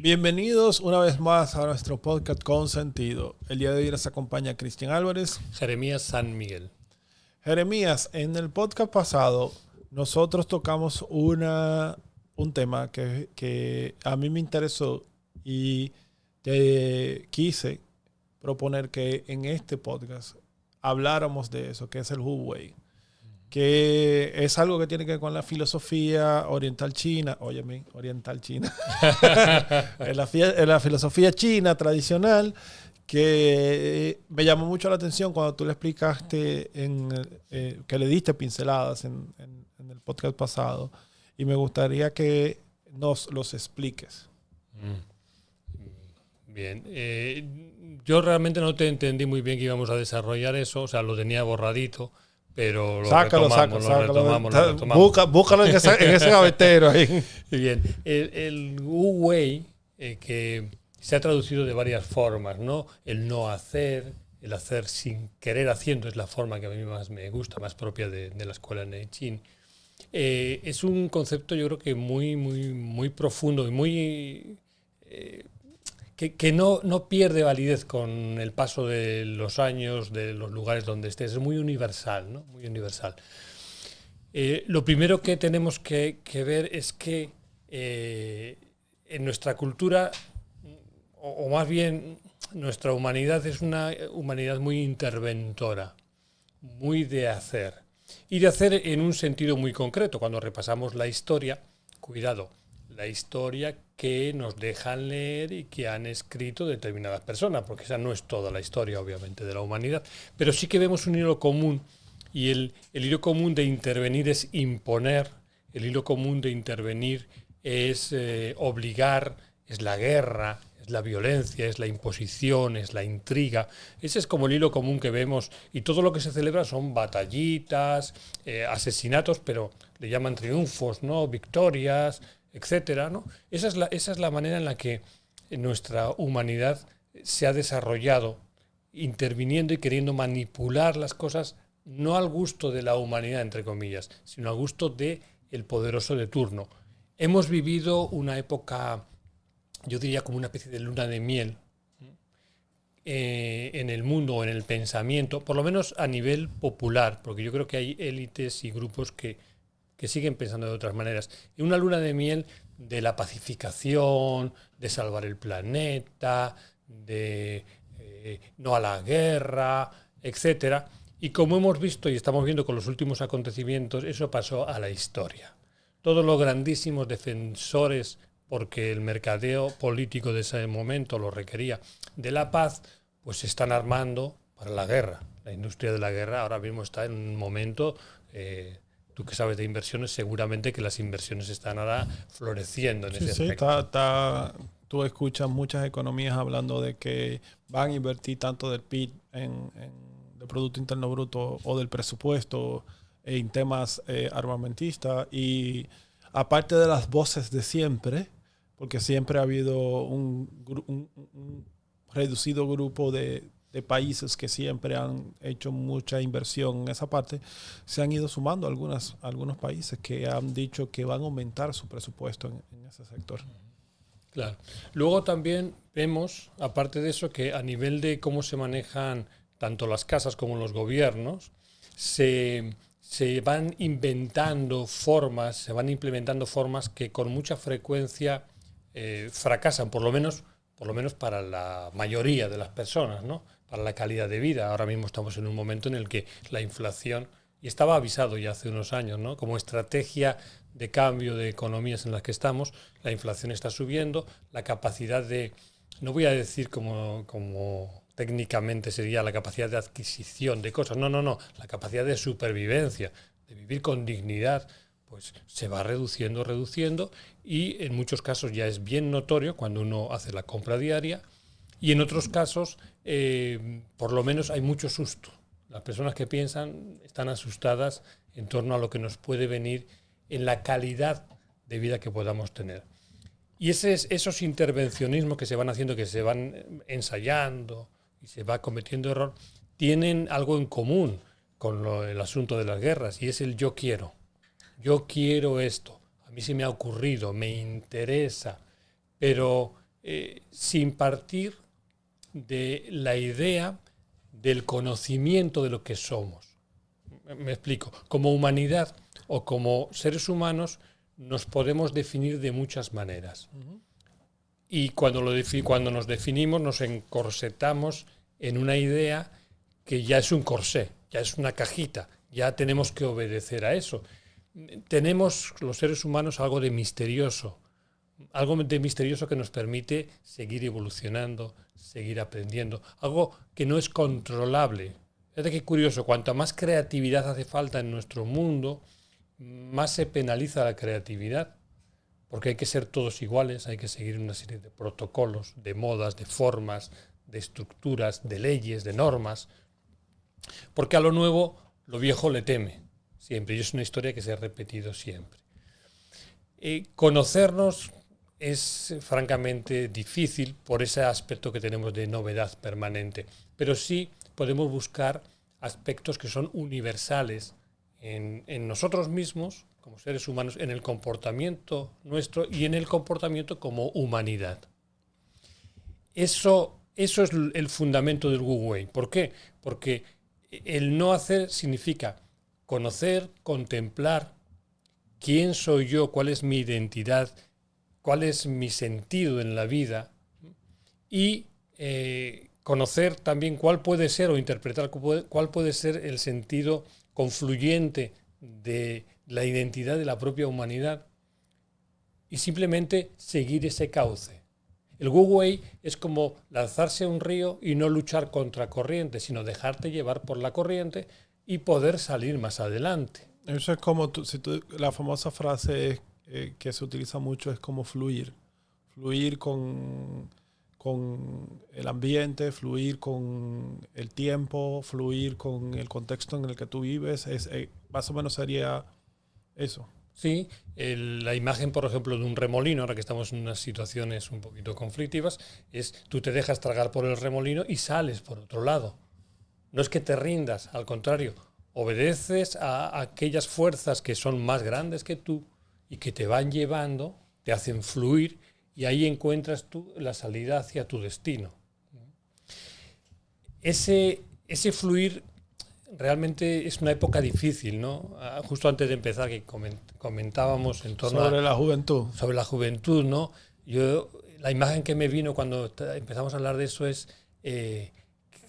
Bienvenidos una vez más a nuestro podcast con sentido. El día de hoy nos acompaña Cristian Álvarez. Jeremías San Miguel. Jeremías, en el podcast pasado nosotros tocamos un tema que a mí me interesó y te quise proponer que en este podcast habláramos de eso, que es el Wu Wei, que es algo que tiene que ver con la filosofía oriental china, óyeme, oriental china, en la filosofía china tradicional, que me llamó mucho la atención cuando tú le explicaste, que le diste pinceladas en el podcast pasado, y me gustaría que nos los expliques. Bien, yo realmente no te entendí muy bien que íbamos a desarrollar eso, o sea, lo tenía borradito. Pero lo retomamos. Búscalo en ese gavetero ahí. Bien, el Wu Wei, que se ha traducido de varias formas, ¿no? El no hacer, el hacer sin querer haciendo, es la forma que a mí más me gusta, más propia de la escuela Neijin. Es un concepto, yo creo que muy profundo y muy... que no pierde validez con el paso de los años, de los lugares donde estés. Es muy universal, ¿no? Muy universal. Lo primero que tenemos que ver es que en nuestra cultura, o más bien nuestra humanidad, es una humanidad muy interventora, muy de hacer. Y de hacer en un sentido muy concreto. Cuando repasamos la historia, cuidado, la historia que nos dejan leer y que han escrito determinadas personas, porque esa no es toda la historia, obviamente, de la humanidad, pero sí que vemos un hilo común, y el hilo común de intervenir es imponer, el hilo común de intervenir es obligar, es la guerra, es la violencia, es la imposición, es la intriga. Ese es como el hilo común que vemos, y todo lo que se celebra son batallitas, asesinatos, pero le llaman triunfos, ¿no? Victorias, etcétera, ¿no? Esa es la manera en la que nuestra humanidad se ha desarrollado, interviniendo y queriendo manipular las cosas, no al gusto de la humanidad, entre comillas, sino al gusto del poderoso de turno. Hemos vivido una época, yo diría como una especie de luna de miel, en el mundo o en el pensamiento, por lo menos a nivel popular, porque yo creo que hay élites y grupos que siguen pensando de otras maneras. Y una luna de miel de la pacificación, de salvar el planeta, de no a la guerra, etcétera. Y como hemos visto y estamos viendo con los últimos acontecimientos, eso pasó a la historia. Todos los grandísimos defensores, porque el mercadeo político de ese momento lo requería, de la paz, pues se están armando para la guerra. La industria de la guerra ahora mismo está en un momento... Tú que sabes de inversiones, seguramente que las inversiones están ahora floreciendo en ese aspecto. Tú escuchas muchas economías hablando de que van a invertir tanto del PIB del Producto Interno Bruto o del presupuesto en temas armamentistas, y aparte de las voces de siempre, porque siempre ha habido un reducido grupo de países que siempre han hecho mucha inversión en esa parte, se han ido sumando algunos países que han dicho que van a aumentar su presupuesto en ese sector. Claro. Luego también vemos, aparte de eso, que a nivel de cómo se manejan tanto las casas como los gobiernos, se van inventando formas, se van implementando formas que con mucha frecuencia fracasan, por lo menos para la mayoría de las personas, ¿no? Para la calidad de vida. Ahora mismo estamos en un momento en el que la inflación, y estaba avisado ya hace unos años, ¿no? Como estrategia de cambio de economías en las que estamos, la inflación está subiendo, la capacidad de, no voy a decir como técnicamente sería la capacidad de adquisición de cosas, no, la capacidad de supervivencia, de vivir con dignidad, pues se va reduciendo, y en muchos casos ya es bien notorio cuando uno hace la compra diaria, y en otros casos por lo menos hay mucho susto. Las personas que piensan están asustadas en torno a lo que nos puede venir en la calidad de vida que podamos tener. Y esos intervencionismos que se van haciendo, que se van ensayando y se va cometiendo error, tienen algo en común con el asunto de las guerras, y es el yo quiero. Yo quiero esto, a mí se me ha ocurrido, me interesa, pero sin partir de la idea del conocimiento de lo que somos. Me explico. Como humanidad o como seres humanos nos podemos definir de muchas maneras. Y cuando nos definimos nos encorsetamos en una idea que ya es un corsé, ya es una cajita, ya tenemos que obedecer a eso. Tenemos los seres humanos algo de misterioso que nos permite seguir evolucionando, seguir aprendiendo, algo que no es controlable. Fíjate qué curioso, cuanto más creatividad hace falta en nuestro mundo, más se penaliza la creatividad, porque hay que ser todos iguales, hay que seguir una serie de protocolos, de modas, de formas, de estructuras, de leyes, de normas, porque a lo nuevo, lo viejo le teme siempre, y es una historia que se ha repetido siempre. Conocernos es francamente difícil por ese aspecto que tenemos de novedad permanente, pero sí podemos buscar aspectos que son universales en nosotros mismos, como seres humanos, en el comportamiento nuestro y en el comportamiento como humanidad. Eso es el fundamento del Wu Wei. ¿Por qué? Porque el no hacer significa conocer, contemplar quién soy yo, cuál es mi identidad, cuál es mi sentido en la vida y conocer también cuál puede ser o interpretar cuál puede ser el sentido confluyente de la identidad de la propia humanidad y simplemente seguir ese cauce. El Wu Wei es como lanzarse a un río y no luchar contra corriente, sino dejarte llevar por la corriente y poder salir más adelante. Eso es como, la famosa frase que se utiliza mucho es como fluir. Fluir con el ambiente, fluir con el tiempo, fluir con el contexto en el que tú vives. Más o menos sería eso. Sí, la imagen, por ejemplo, de un remolino, ahora que estamos en unas situaciones un poquito conflictivas, es tú te dejas tragar por el remolino y sales por otro lado. No es que te rindas, al contrario, obedeces a aquellas fuerzas que son más grandes que tú y que te van llevando, te hacen fluir y ahí encuentras tú la salida hacia tu destino. Ese fluir realmente es una época difícil, ¿no? Justo antes de empezar, que comentábamos en torno sobre la juventud. Sobre la juventud, ¿no? La imagen que me vino cuando empezamos a hablar de eso es que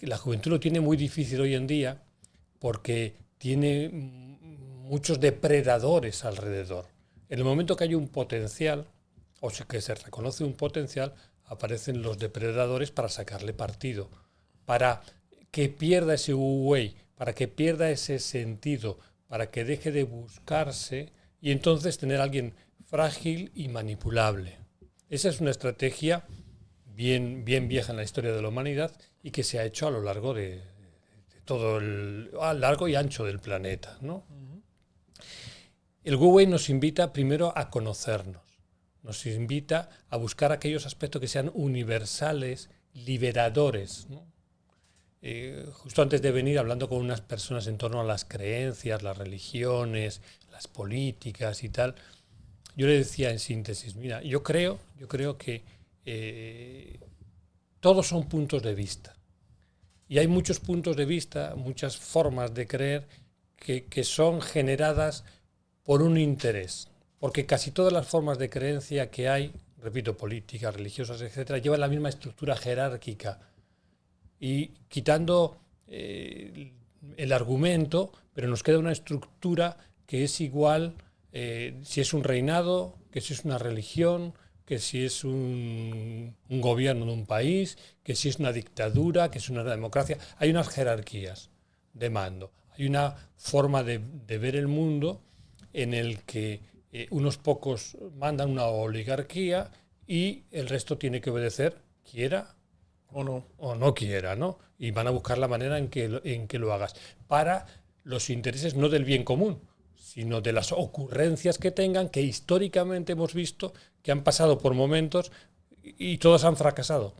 la juventud lo tiene muy difícil hoy en día porque tiene muchos depredadores alrededor. En el momento que hay un potencial, o sea, que se reconoce un potencial, aparecen los depredadores para sacarle partido, para que pierda ese Wu Wei, para que pierda ese sentido, para que deje de buscarse y entonces tener a alguien frágil y manipulable. Esa es una estrategia bien vieja en la historia de la humanidad y que se ha hecho a lo largo de todo a largo y ancho del planeta, ¿no? El Wu Wei nos invita primero a conocernos, nos invita a buscar aquellos aspectos que sean universales, liberadores, ¿no? Justo antes de venir hablando con unas personas en torno a las creencias, las religiones, las políticas y tal, yo le decía en síntesis, mira, yo creo que todos son puntos de vista. Y hay muchos puntos de vista, muchas formas de creer que son generadas por un interés. Porque casi todas las formas de creencia que hay, repito, políticas, religiosas, etcétera, llevan la misma estructura jerárquica. Y quitando el argumento, pero nos queda una estructura que es igual si es un reinado, que si es una religión, que si es un gobierno de un país, que si es una dictadura, que es una democracia. Hay unas jerarquías de mando. Hay una forma de ver el mundo en el que unos pocos mandan una oligarquía y el resto tiene que obedecer, quiera o no quiera, ¿no? Y van a buscar la manera en que lo hagas para los intereses no del bien común, sino de las ocurrencias que tengan, que históricamente hemos visto que han pasado por momentos y todos han fracasado.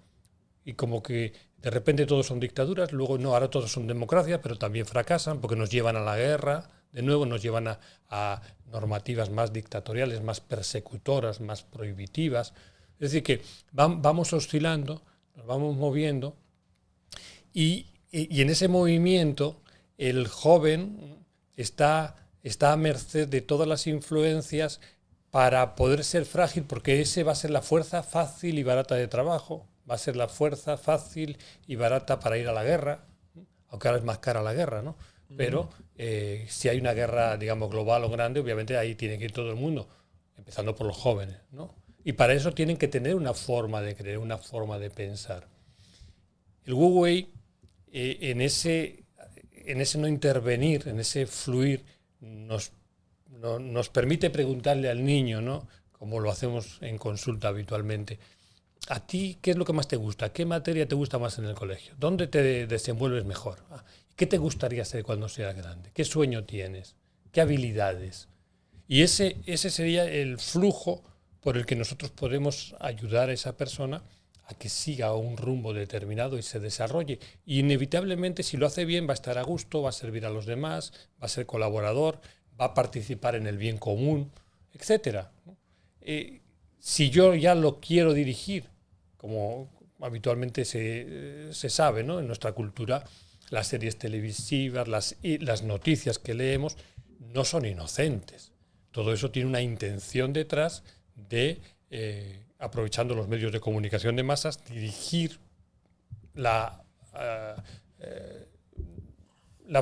Y como que de repente todos son dictaduras, luego no, ahora todos son democracias, pero también fracasan porque nos llevan a la guerra, de nuevo nos llevan a normativas más dictatoriales, más persecutoras, más prohibitivas. Es decir, que vamos oscilando, nos vamos moviendo y en ese movimiento el joven está a merced de todas las influencias para poder ser frágil, porque ese va a ser la fuerza fácil y barata de trabajo, va a ser la fuerza fácil y barata para ir a la guerra, aunque ahora es más cara la guerra, ¿no? Pero si hay una guerra, digamos, global o grande, obviamente ahí tiene que ir todo el mundo, empezando por los jóvenes, ¿no? Y para eso tienen que tener una forma de creer, una forma de pensar. El Wu Wei, en ese no intervenir, en ese fluir, nos permite preguntarle al niño, ¿no? Como lo hacemos en consulta habitualmente. ¿A ti qué es lo que más te gusta? ¿Qué materia te gusta más en el colegio? ¿Dónde te desenvuelves mejor? ¿Qué te gustaría ser cuando seas grande? ¿Qué sueño tienes? ¿Qué habilidades? Y ese sería el flujo por el que nosotros podemos ayudar a esa persona a que siga un rumbo determinado y se desarrolle. Y inevitablemente, si lo hace bien, va a estar a gusto, va a servir a los demás, va a ser colaborador, va a participar en el bien común, etc. Si yo ya lo quiero dirigir, como habitualmente se sabe, ¿no? En nuestra cultura, las series televisivas, las noticias que leemos, no son inocentes. Todo eso tiene una intención detrás de, aprovechando los medios de comunicación de masas, dirigir la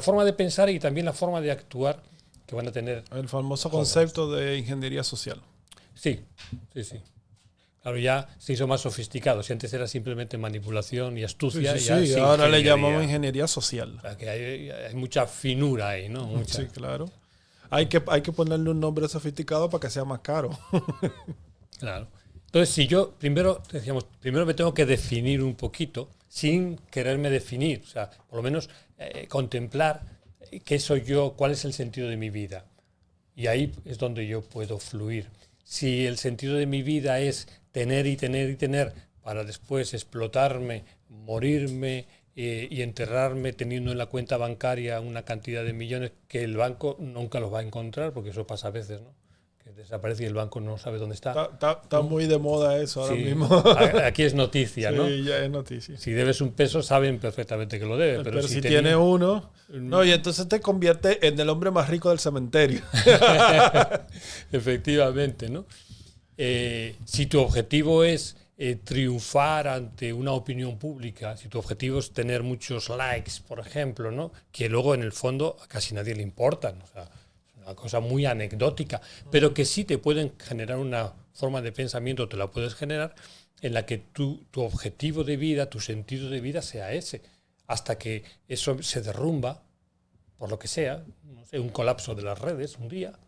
forma de pensar y también la forma de actuar que van a tener. El famoso concepto de ingeniería social. Sí. Claro, ya se hizo más sofisticado. Si antes era simplemente manipulación y astucia, sí, ahora le llamamos ingeniería social. O sea, que hay mucha finura ahí, ¿no? Sí, claro. Hay que ponerle un nombre sofisticado para que sea más caro. Claro. Entonces, si yo primero me tengo que definir un poquito, sin quererme definir, o sea, por lo menos contemplar qué soy yo, cuál es el sentido de mi vida. Y ahí es donde yo puedo fluir. Si el sentido de mi vida es tener y tener y tener para después explotarme, morirme y enterrarme teniendo en la cuenta bancaria una cantidad de millones que el banco nunca los va a encontrar, porque eso pasa a veces, ¿no? Que desaparece y el banco no sabe dónde está. Está muy de moda eso ahora mismo. Aquí es noticia, ¿no? Sí, ya es noticia. Si debes un peso, saben perfectamente que lo debes. Pero si tiene uno... No, y entonces te convierte en el hombre más rico del cementerio. Efectivamente, ¿no? Si tu objetivo es triunfar ante una opinión pública, si tu objetivo es tener muchos likes, por ejemplo, ¿no? Que luego en el fondo a casi nadie le importan, o sea, es una cosa muy anecdótica, pero que sí te pueden generar una forma de pensamiento, te la puedes generar, en la que tu objetivo de vida, tu sentido de vida sea ese, hasta que eso se derrumba, por lo que sea, no sé, un colapso de las redes un día,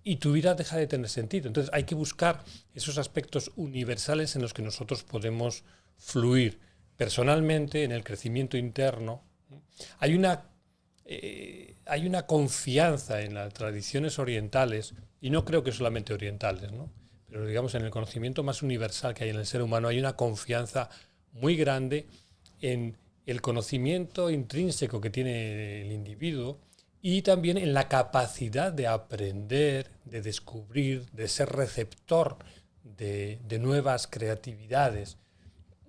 y tu vida deja de tener sentido. Entonces hay que buscar esos aspectos universales en los que nosotros podemos fluir personalmente en el crecimiento interno. Hay una confianza en las tradiciones orientales, y no creo que solamente orientales, ¿no? Pero digamos en el conocimiento más universal que hay en el ser humano, hay una confianza muy grande en el conocimiento intrínseco que tiene el individuo y también en la capacidad de aprender, de descubrir, de ser receptor de nuevas creatividades.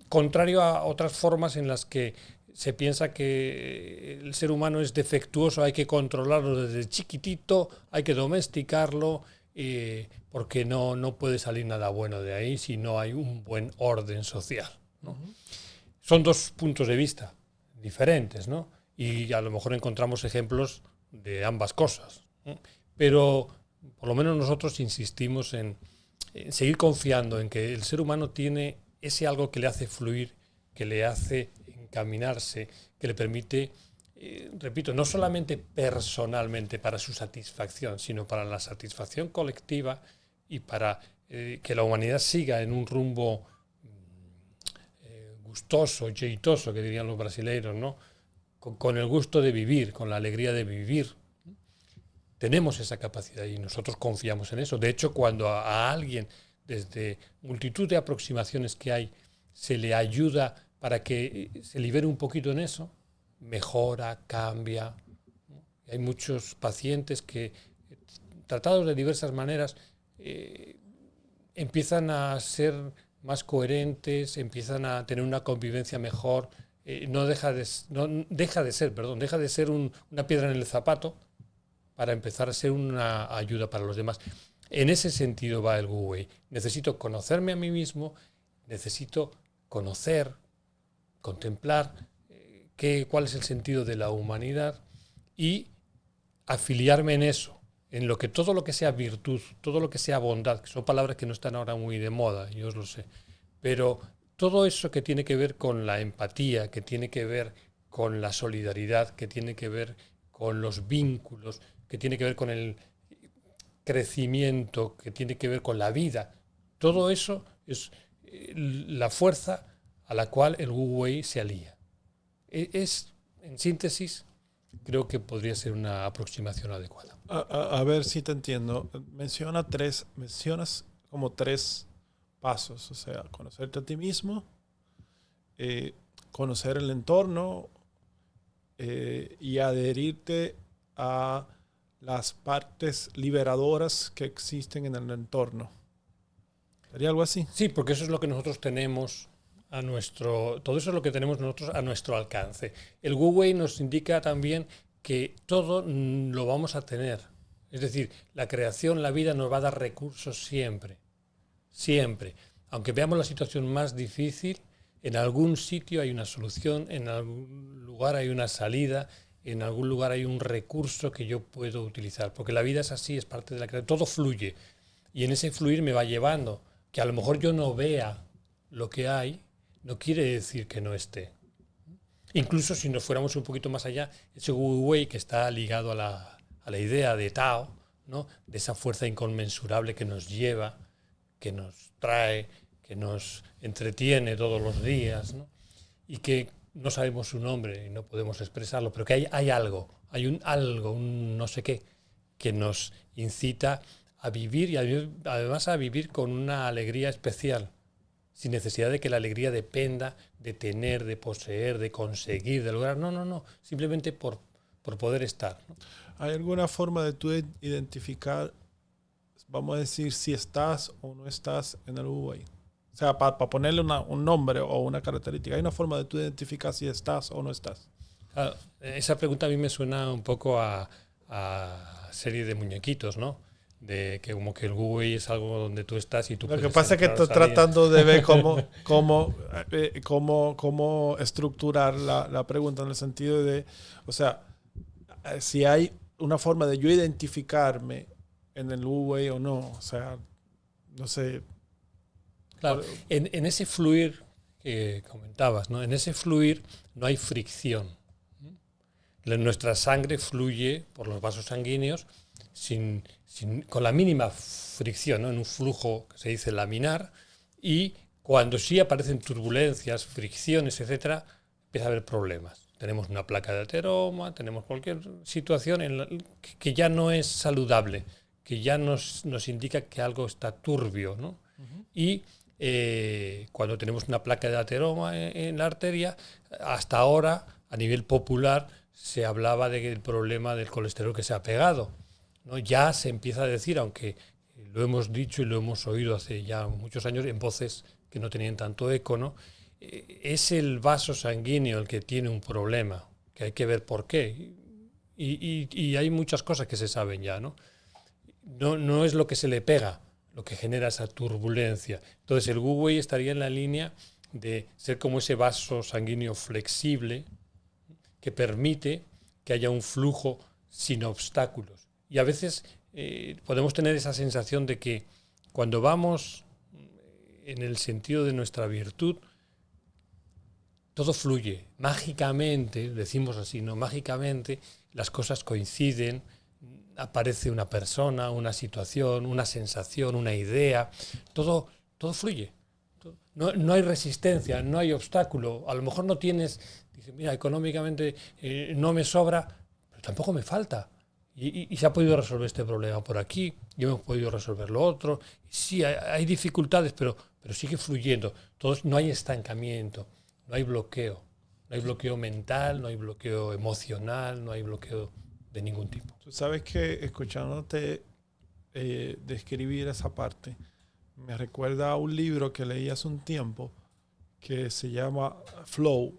Contrario a otras formas en las que se piensa que el ser humano es defectuoso, hay que controlarlo desde chiquitito, hay que domesticarlo, porque no puede salir nada bueno de ahí si no hay un buen orden social, ¿no? Uh-huh. Son dos puntos de vista diferentes, ¿no? Y a lo mejor encontramos ejemplos de ambas cosas, ¿no? Pero por lo menos nosotros insistimos en seguir confiando en que el ser humano tiene ese algo que le hace fluir, que le hace encaminarse, que le permite, repito, no solamente personalmente para su satisfacción, sino para la satisfacción colectiva y para que la humanidad siga en un rumbo gustoso, jeitoso, que dirían los brasileiros, ¿no? Con el gusto de vivir, con la alegría de vivir. Tenemos esa capacidad y nosotros confiamos en eso. De hecho, cuando a alguien, desde multitud de aproximaciones que hay, se le ayuda para que se libere un poquito en eso, mejora, cambia. Hay muchos pacientes que, tratados de diversas maneras, empiezan a ser más coherentes, empiezan a tener una convivencia mejor, deja de ser una piedra en el zapato para empezar a ser una ayuda para los demás. En ese sentido va el Wu Wei. Necesito conocerme a mí mismo, necesito conocer, contemplar cuál es el sentido de la humanidad y afiliarme en eso, en todo lo que sea virtud, todo lo que sea bondad, que son palabras que no están ahora muy de moda, yo os lo sé, pero todo eso que tiene que ver con la empatía, que tiene que ver con la solidaridad, que tiene que ver con los vínculos, que tiene que ver con el crecimiento, que tiene que ver con la vida, todo eso es la fuerza a la cual el Wu Wei se alía. En síntesis, creo que podría ser una aproximación adecuada. A ver si te entiendo. Mencionas como 3 pasos, o sea, conocerte a ti mismo, conocer el entorno y adherirte a las partes liberadoras que existen en el entorno. ¿Sería algo así? Sí, porque eso es lo que nosotros tenemos todo eso es lo que tenemos nosotros a nuestro alcance. El Wu Wei nos indica también que todo lo vamos a tener. Es decir, la creación, la vida nos va a dar recursos siempre. Siempre. Aunque veamos la situación más difícil, en algún sitio hay una solución, en algún lugar hay una salida, en algún lugar hay un recurso que yo puedo utilizar. Porque la vida es así, es parte de la creación. Todo fluye. Y en ese fluir me va llevando. Que a lo mejor yo no vea lo que hay, no quiere decir que no esté. Incluso si nos fuéramos un poquito más allá, ese Wu Wei que está ligado a la idea de Tao, ¿no? De esa fuerza inconmensurable que nos lleva, que nos trae, que nos entretiene todos los días, ¿no? Y que no sabemos su nombre y no podemos expresarlo, pero que hay algo, un no sé qué, que nos incita a vivir y además a vivir con una alegría especial, sin necesidad de que la alegría dependa de tener, de poseer, de conseguir, de lograr. No, simplemente por poder estar, ¿no? ¿Hay alguna forma de tú identificar, vamos a decir, si estás o no estás en el Wu Wei? O sea, para ponerle un nombre o una característica, ¿hay una forma de tú identificar si estás o no estás? Claro, esa pregunta a mí me suena un poco a serie de muñequitos, ¿no? De que como que el Wu Wei es algo donde tú estás y tú Lo puedes que pasa es que estoy tratando de ver cómo estructurar la pregunta en el sentido de, o sea, si hay una forma de yo identificarme en el Wu Wei o no, o sea, no sé. Claro, en ese fluir que comentabas, ¿no? En ese fluir no hay fricción. Nuestra sangre fluye por los vasos sanguíneos con la mínima fricción, ¿no? En un flujo que se dice laminar, y cuando sí aparecen turbulencias, fricciones, etcétera, empieza a haber problemas. Tenemos una placa de ateroma, tenemos cualquier situación que ya no es saludable, que ya nos indica que algo está turbio, ¿no? Uh-huh. Y cuando tenemos una placa de ateroma en la arteria, hasta ahora, a nivel popular, se hablaba del problema del colesterol que se ha pegado, ¿no? Ya se empieza a decir, aunque lo hemos dicho y lo hemos oído hace ya muchos años en voces que no tenían tanto eco, ¿no? Es el vaso sanguíneo el que tiene un problema, que hay que ver por qué. Y hay muchas cosas que se saben ya, ¿no? No es lo que se le pega lo que genera esa turbulencia. Entonces el Wu Wei estaría en la línea de ser como ese vaso sanguíneo flexible que permite que haya un flujo sin obstáculos. Y a veces podemos tener esa sensación de que cuando vamos en el sentido de nuestra virtud, todo fluye. Mágicamente, decimos así, ¿no? Mágicamente las cosas coinciden, aparece una persona, una situación, una sensación, una idea, todo fluye. No hay resistencia, no hay obstáculo. A lo mejor no tienes, dices, mira, económicamente no me sobra, pero tampoco me falta. Y se ha podido resolver este problema por aquí, y hemos podido resolver lo otro. Sí, hay dificultades, pero sigue fluyendo. No hay estancamiento, no hay bloqueo. No hay bloqueo mental, no hay bloqueo emocional, no hay bloqueo de ningún tipo. Tú sabes que escuchándote describir esa parte, me recuerda a un libro que leí hace un tiempo que se llama Flow,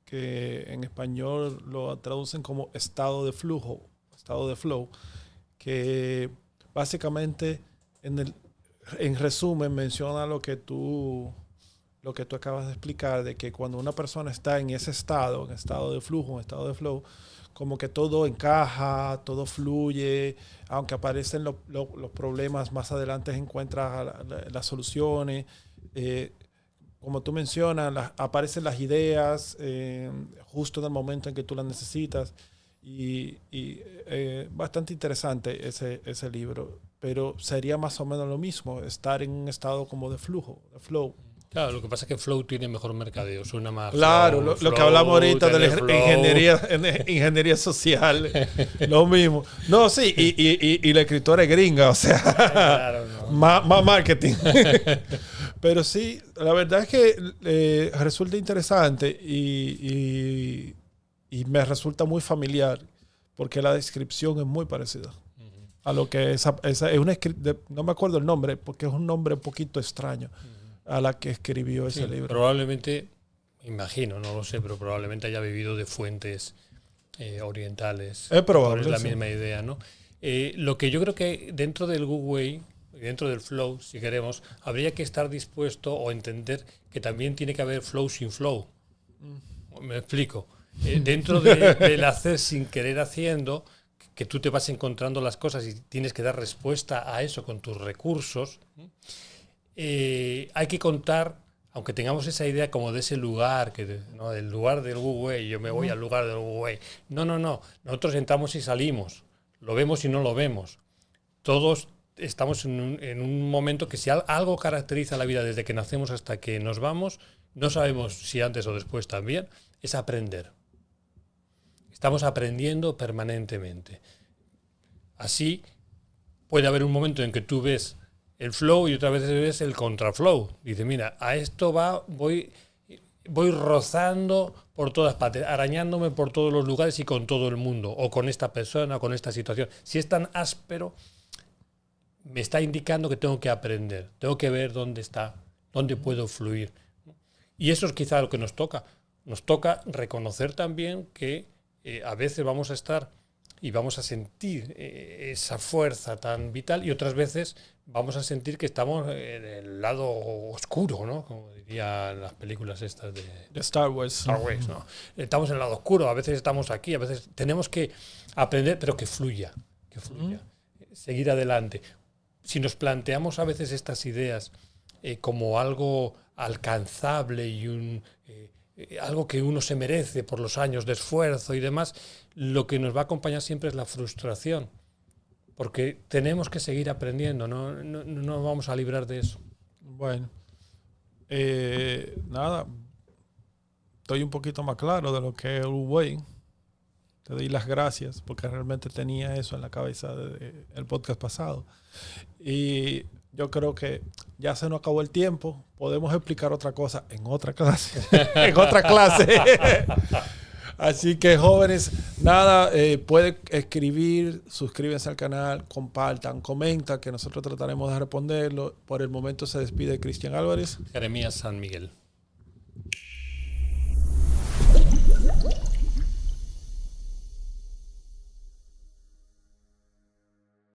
que en español lo traducen como estado de flujo, estado de flow, que básicamente en resumen menciona lo que tú acabas de explicar, de que cuando una persona está en ese estado, en estado de flujo, en estado de flow, como que todo encaja, todo fluye, aunque aparecen los problemas, más adelante encuentras las soluciones. Como tú mencionas, aparecen las ideas justo en el momento en que tú las necesitas. Y bastante interesante ese libro. Pero sería más o menos lo mismo, estar en un estado como de flujo, de flow. Claro, lo que pasa es que Flow tiene mejor mercadeo, suena más. Claro, Flow, lo que hablamos ahorita de la flow. ingeniería social, lo mismo. No, sí, y la escritora es gringa, o sea, Claro, no. más marketing. Pero sí, la verdad es que resulta interesante y me resulta muy familiar porque la descripción es muy parecida a lo que es una no me acuerdo el nombre porque es un nombre un poquito extraño a la que escribió ese libro. Probablemente, imagino, no lo sé, pero probablemente haya vivido de fuentes orientales. Es probable. Es la misma idea, ¿no? Lo que yo creo que dentro del Wu Wei, dentro del flow, si queremos, habría que estar dispuesto o entender que también tiene que haber flow sin flow. Me explico. Dentro del hacer sin querer haciendo, que tú te vas encontrando las cosas y tienes que dar respuesta a eso con tus recursos, hay que contar, aunque tengamos esa idea como de ese lugar, ¿no? Del lugar del Wu Wei, yo me voy al lugar del Wu Wei. No. Nosotros entramos y salimos. Lo vemos y no lo vemos. Todos estamos en un momento que si algo caracteriza la vida desde que nacemos hasta que nos vamos, no sabemos si antes o después también, es aprender. Estamos aprendiendo permanentemente. Así puede haber un momento en que tú ves el flow y otra vez ves el contraflow. Dices, mira, a esto voy rozando por todas partes, arañándome por todos los lugares y con todo el mundo, o con esta persona, o con esta situación. Si es tan áspero, me está indicando que tengo que aprender, tengo que ver dónde está, dónde puedo fluir. Y eso es quizá lo que nos toca. Nos toca reconocer también que a veces vamos a estar y vamos a sentir esa fuerza tan vital y otras veces vamos a sentir que estamos en el lado oscuro, ¿no? Como dirían las películas estas de Star Wars. Star Wars, ¿no? Estamos en el lado oscuro, a veces estamos aquí, a veces tenemos que aprender, pero que fluya, seguir adelante. Si nos planteamos a veces estas ideas como algo alcanzable y algo que uno se merece por los años de esfuerzo y demás, lo que nos va a acompañar siempre es la frustración, porque tenemos que seguir aprendiendo, no vamos a librar de eso. Bueno, nada, estoy un poquito más claro de lo que es Wu Wei. Te doy las gracias porque realmente tenía eso en la cabeza del podcast pasado. Y yo creo que ya se nos acabó el tiempo. Podemos explicar otra cosa en otra clase. En otra clase. Así que, jóvenes, nada, pueden escribir, suscríbanse al canal, compartan, comentan, que nosotros trataremos de responderlo. Por el momento se despide Cristian Álvarez. Jeremías San Miguel.